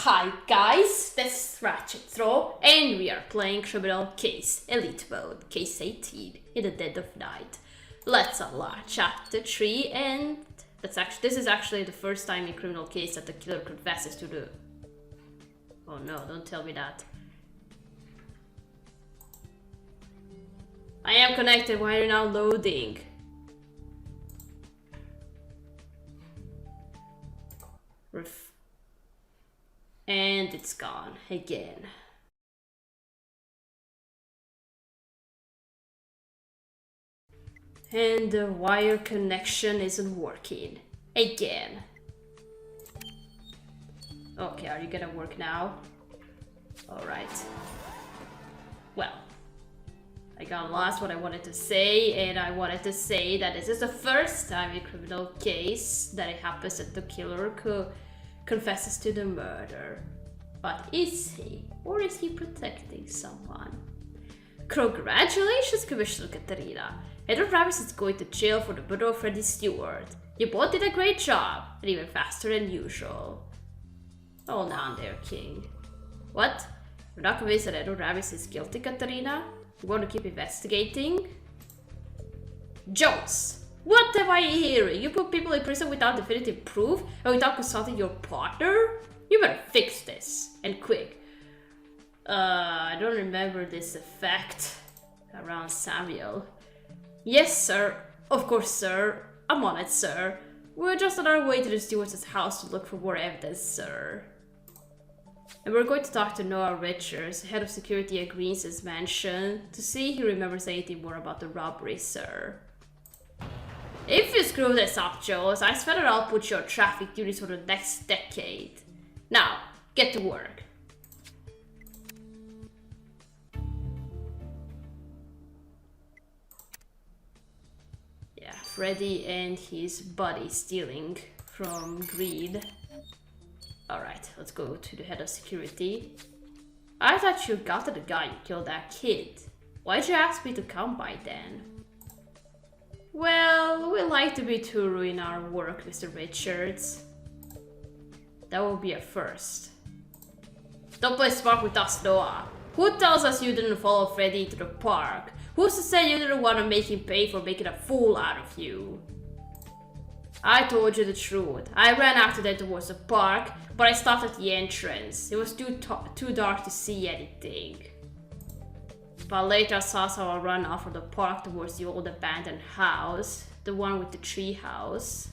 Hi guys, this is Ratchet Throw, and we are playing Criminal Case Elite Mode, Case 18, in the dead of night. Let's unlock Chapter 3, and this is actually the first time in Criminal Case that the killer confesses to the... Oh no, don't tell me that. I am connected, why are you now loading? And it's gone again. And the wire connection isn't working again. Okay, are you gonna work now? Alright. Well, I got lost what I wanted to say, and I wanted to say that this is the first time in a criminal case that it happens that the killer confesses to the murder. But is he? Or is he protecting someone? Congratulations, Commissioner Katarina. Edward Travis is going to jail for the murder of Freddie Stewart. You both did a great job, and even faster than usual. Hold on there, King. What? You're not convinced that Edward Travis is guilty, Katarina? You want to keep investigating? Jones! What am I hearing? You put people in prison without definitive proof and without consulting your partner? You better fix this, and quick. I don't remember this effect around Samuel. Yes, sir. Of course, sir. I'm on it, sir. We're just on our way to the Stewart's house to look for more evidence, sir. And we're going to talk to Noah Richards, head of security at Green's mansion, to see if he remembers anything more about the robbery, sir. If you screw this up, Jones, I swear that I'll put you on traffic duties for the next decade. Now, get to work. Yeah, Freddy and his buddy stealing from Greed. Alright, let's go to the head of security. I thought you got to the guy who killed that kid. Why'd you ask me to come by then? Well, we like to be thorough in our work, Mr. Richards. That will be a first. Don't play smart with us, Noah. Who tells us you didn't follow Freddy to the park? Who's to say you didn't want to make him pay for making a fool out of you? I told you the truth. I ran after them towards the park, but I stopped at the entrance. It was too dark to see anything. But later I saw someone run off from the park towards the old abandoned house. The one with the tree house.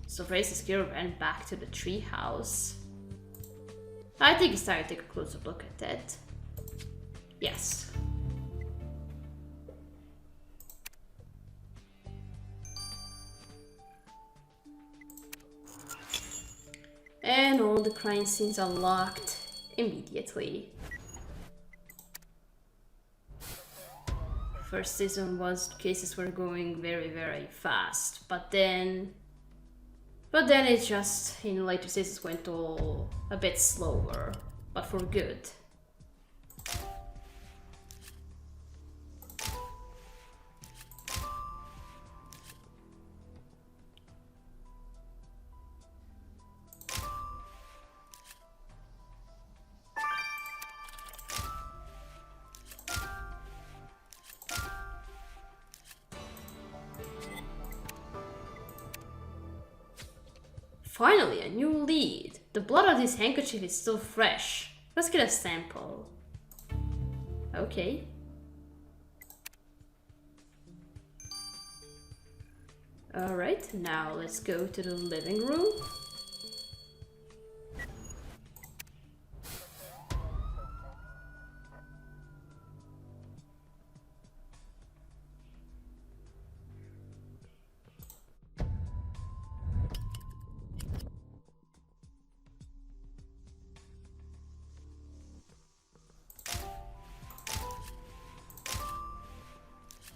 So Freddy's killer ran back to the tree house. I think it's time to take a closer look at it. Yes. And all the crime scenes are locked immediately. First season cases were going very fast, but then it just in later seasons went all a bit slower, but for good. Finally, a new lead. The blood on this handkerchief is still fresh. Let's get a sample. Okay. Alright, now let's go to the living room.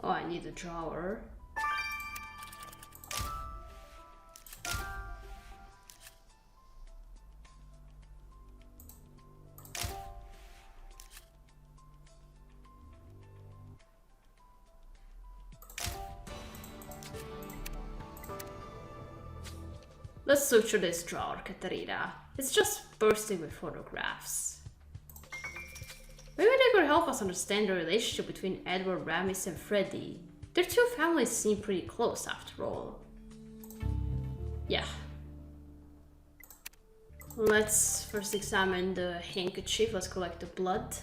Oh, I need a drawer. Let's search through this drawer, Katarina. It's just bursting with photographs. Maybe they could help us understand the relationship between Edward Ramis and Freddy. Their two families seem pretty close after all. Yeah. Let's first examine the handkerchief. Let's collect the blood.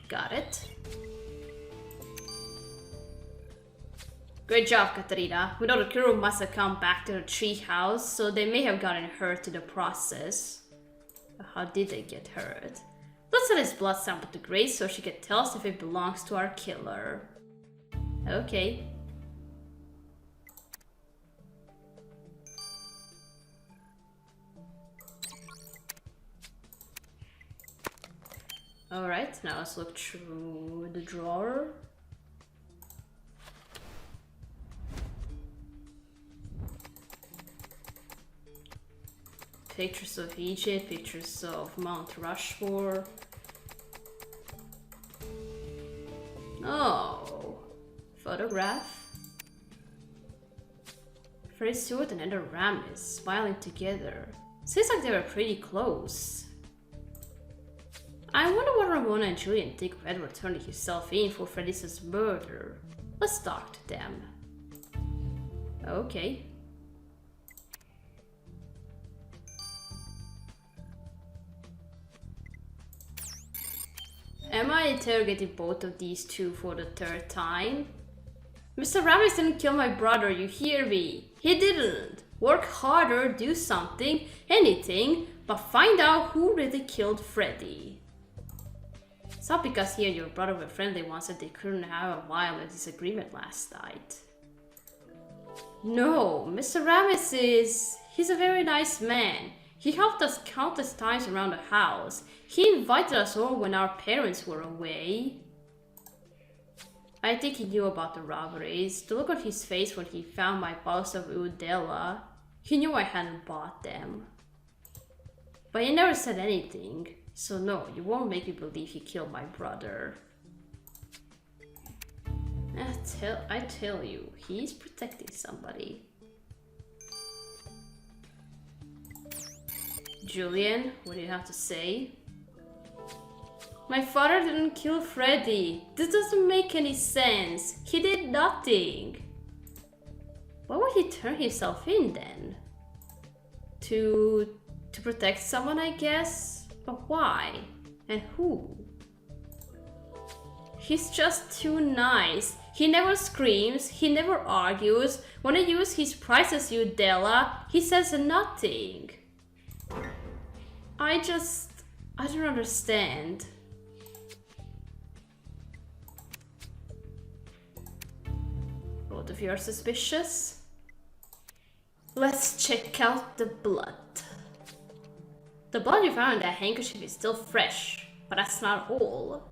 Got it. Great job, Katarina. We know the crew must have come back to the treehouse, so they may have gotten hurt in the process. How did they get hurt? Let's send his blood sample to Grace so she can tell us if it belongs to our killer. Okay. Alright, now let's look through the drawer. Pictures of Egypt, pictures of Mount Rushmore. Oh, photograph. Freddy Stewart and Edward Ramis smiling together. Seems like they were pretty close. I wonder what Ramona and Julian think of Edward turning himself in for Freddy's murder. Let's talk to them. Okay. Am I interrogating both of these two for the third time? Mr. Ramis didn't kill my brother, you hear me? He didn't. Work harder, do something, anything, but find out who really killed Freddy. It's not because he and your brother were friendly once that they couldn't have a violent disagreement last night. No, Mr. Ramis he's a very nice man. He helped us countless times around the house. He invited us over when our parents were away. I think he knew about the robberies. The look on his face when he found my box of Udella. He knew I hadn't bought them. But he never said anything. So no, you won't make me believe he killed my brother. I tell you, he's protecting somebody. Julian, what do you have to say? My father didn't kill Freddy. This doesn't make any sense. He did nothing. Why would he turn himself in then? To protect someone, I guess? But why? And who? He's just too nice. He never screams, he never argues. When I use his priceless Udella, he says nothing. I don't understand. Both of you are suspicious? Let's check out the blood. The blood you found in that handkerchief is still fresh, but that's not all.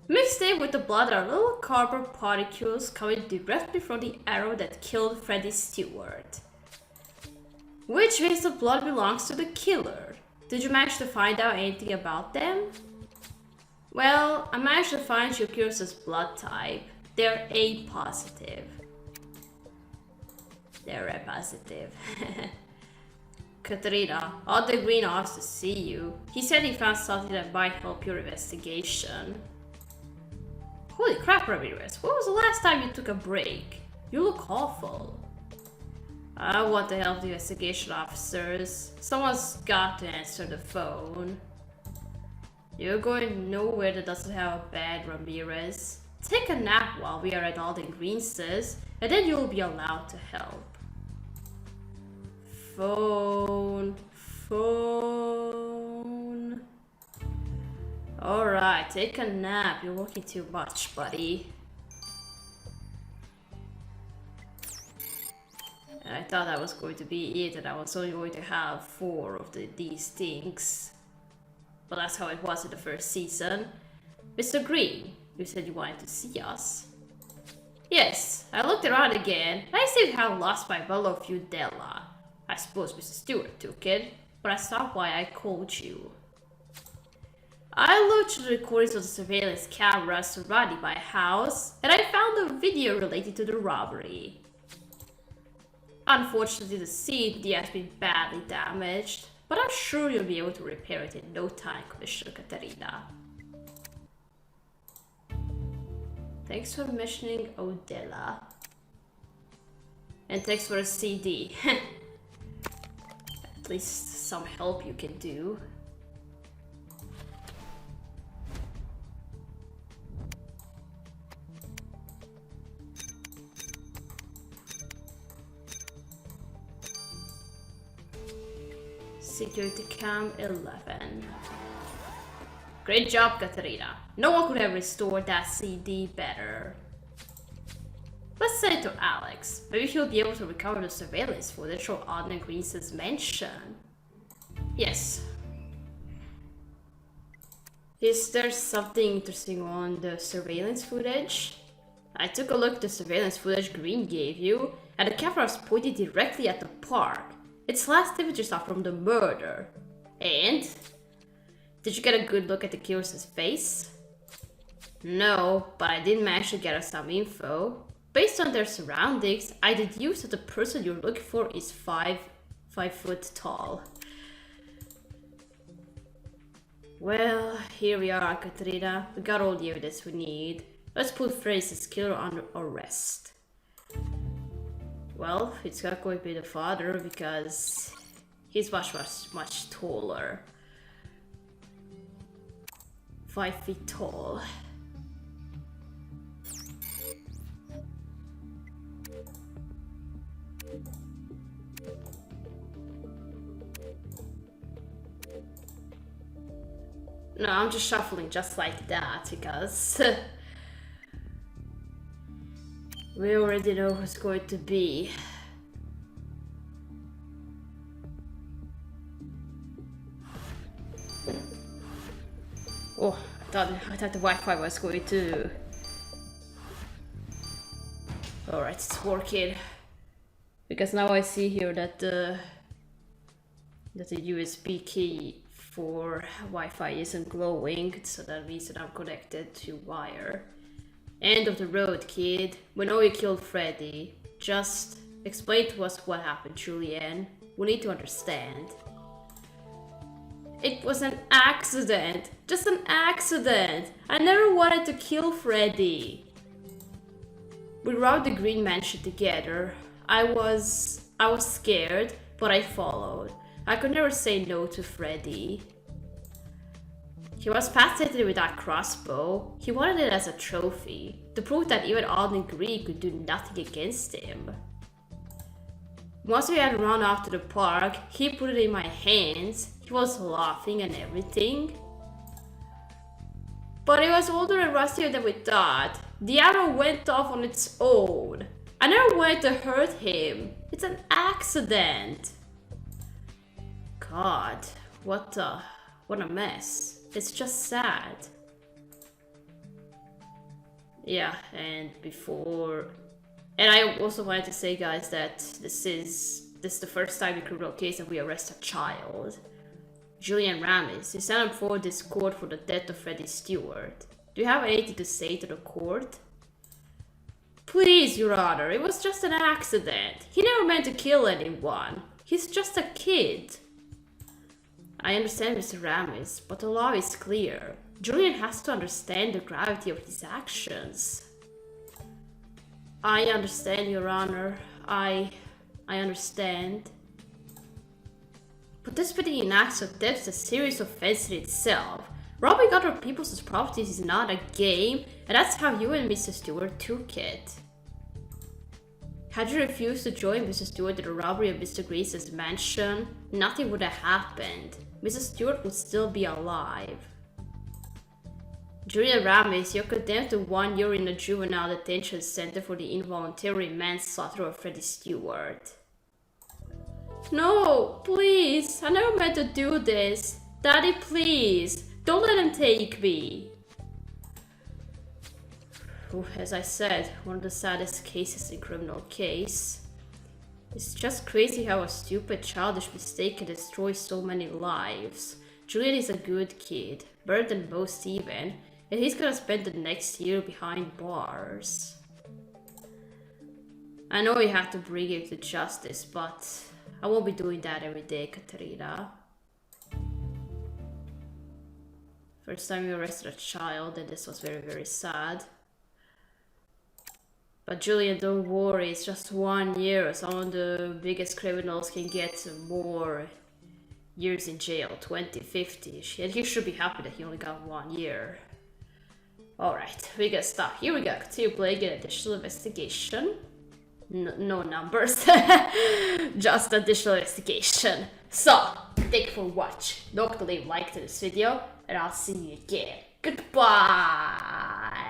Mixed in with the blood are little cardboard particles coming directly from the arrow that killed Freddy Stewart. Which means the blood belongs to the killer. Did you manage to find out anything about them? Well, I managed to find Shakira's blood type. They're A positive. They're A positive. Katarina, Other Green asked to see you. He said he found something that might help your investigation. Holy crap, Ramirez, when was the last time you took a break? You look awful. I want to help the investigation officers. Someone's got to answer the phone. You're going nowhere that doesn't have a bed, Ramirez. Take a nap while we are at Alden Green's, and then you'll be allowed to help. Phone. Alright, take a nap. You're working too much, buddy. And I thought that was going to be it, and I was only going to have 4 of these things. But that's how it was in the first season. Mr. Green, You said you wanted to see us. Yes, I looked around again. I seem to have lost my fellow Della. I suppose Mrs. Stewart took it, but that's not why I called you. I looked through the recordings of the surveillance cameras surrounding my house, and I found a video related to the robbery. Unfortunately, the CD has been badly damaged, but I'm sure you'll be able to repair it in no time, Commissioner Katerina. Thanks for mentioning Odella. And thanks for a CD. At least some help you can do. Security cam 11. Great job, Katerina. No one could have restored that CD better. Let's send it to Alex. Maybe he'll be able to recover the surveillance footage from Adnan Green's mansion. Yes. Is there something interesting on the surveillance footage? I took a look at the surveillance footage Green gave you, and the camera was pointed directly at the park. Its last images are from the murder. And? Did you get a good look at the killer's face? No, but I did manage to gather some info. Based on their surroundings, I deduce that the person you're looking for is 5 foot tall. Well, here we are, Katerina. We got all the evidence we need. Let's put Freddy's killer under arrest. Well, it's not going to be the father because he's much taller. 5 feet tall. No, I'm just shuffling just like that because we already know who's going to be. Oh, I thought the Wi-Fi was going to. Alright, it's working. Because now I see here that the USB key for Wi-Fi isn't glowing, so that means that I'm connected to wire. End of the road, kid. We know you killed Freddy. Just explain to us what happened, Julian. We need to understand. It was an accident. Just an accident. I never wanted to kill Freddy. We robbed the Green Mansion together. I was scared, but I followed. I could never say no to Freddy. He was fascinated with that crossbow. He wanted it as a trophy, to prove that even Alden Green could do nothing against him. Once we had run off to the park, he put it in my hands. He was laughing and everything. But it was older and rustier than we thought. The arrow went off on its own. I never wanted to hurt him. It's an accident. God, what a mess. It's just sad. Yeah, and I also wanted to say, guys, that this is the first time in a criminal case that we arrest a child. Julian Ramis, you stand up for this court for the death of Freddie Stewart. Do you have anything to say to the court? Please, Your Honor, it was just an accident. He never meant to kill anyone. He's just a kid. I understand, Mr. Ramis, but the law is clear. Julian has to understand the gravity of his actions. I understand, Your Honor. I understand. Participating in acts of theft is a serious offense in itself. Robbing other people's properties is not a game, and that's how you and Mr. Stewart took it. Had you refused to join Mr. Stewart in the robbery of Mr. Grace's mansion, nothing would have happened. Mr. Stewart would still be alive. Julian Ramis, you're condemned to 1 year in a juvenile detention center for the involuntary manslaughter of Freddie Stewart. No, please, I never meant to do this. Daddy, please, don't let him take me. as I said, one of the saddest cases in criminal case. It's just crazy how a stupid, childish mistake can destroy so many lives. Julian is a good kid, better than most even, and he's gonna spend the next year behind bars. I know we have to bring him to justice, but I won't be doing that every day, Katerina. First time we arrested a child, and this was very, very sad. But Julian, don't worry, it's just 1 year. Some of the biggest criminals can get more years in jail, 20, 50. And he should be happy that he only got 1 year. Alright, we gotta stop. Here we go. Continue playing an additional investigation. No numbers. Just additional investigation. So, thank you for watching. Don't forget to leave a like to this video. And I'll see you again. Goodbye!